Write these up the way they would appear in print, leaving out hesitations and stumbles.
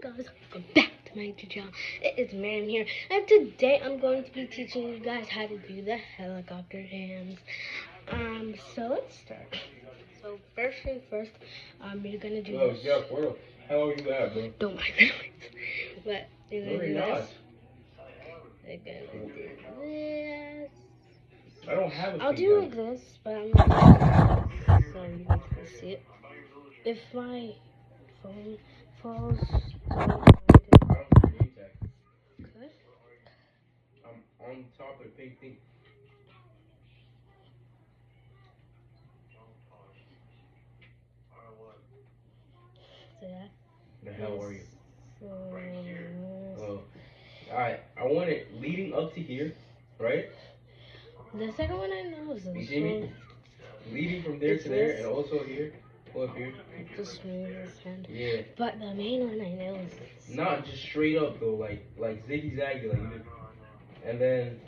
guys, welcome back to my YouTube channel. It is Miriam here, and today I'm going to be teaching you guys how to do the helicopter hands. So let's start. So first thing first, you're gonna do this. Yeah, where the hell are you at, bro? Don't mind the noise. But you're gonna do this. You're gonna do this. I don't have a I'll seat do belt. like this, but I'm gonna so you guys can see it. If my phone falls, don't mind it. I don't see name tag. Okay. I'm on top of the pink thing. So yeah. The hell are you? So, Oh. Alright, I want it leading up to here, right? the second one I know is You this see me? one. Leading from there It's to there this. and also here. Go up here. The smoothest hand. Yeah. But the main one I know is this. Not just straight up though, like ziggy zaggy, like you do. And then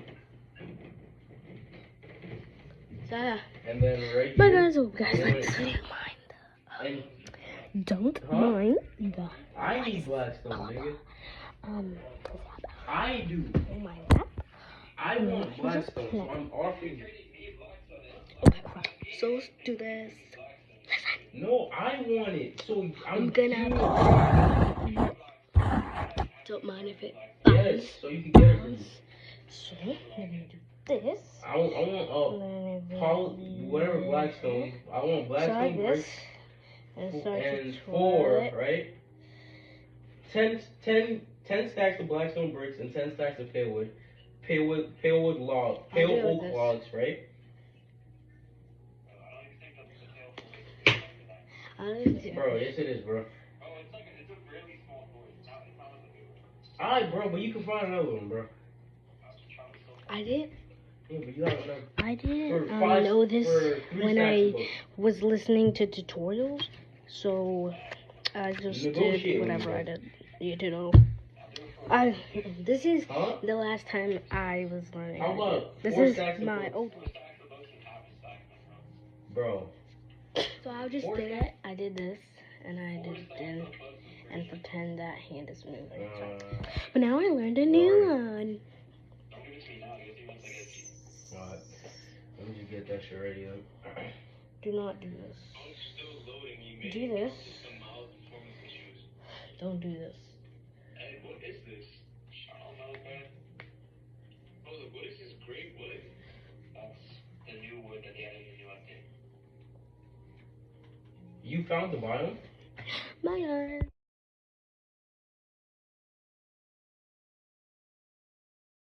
So yeah. right But here. guys, hope you guys like this video. And Don't mind the I need Blackstone, nigga. I do. Don't mind that. I want Blackstone, so I'm offering it. Okay, crap. So let's do this. No, I want it. So I'm gonna have to. Don't mind if it Yes, bounces. so you can get it from me. So I'm gonna do this. I want whatever Blackstone. I want Blackstone so bricks and start and to 4, it. right? 10 stacks of Blackstone bricks and 10 stacks of pale oak logs, right? Bro, yes it is, bro. Alright, bro, but you can find another one, bro. I did. Yeah, but you have another. I didn't know this when I was listening to tutorials, so I just did whatever I did. You know. This is the last time I was learning. How about this 4 is stacks my of old one. Bro. So I just did it. I did this, and I did it, and pretend that hand is moving. But now I learned a new one. What? Let me just get that shit ready up. Do not do this. Do this. Don't do this. Hey, what is this? I don't know, man. Oh, look, what is this great wood? That's the new wood that they added in the new update. You found the biome? My God.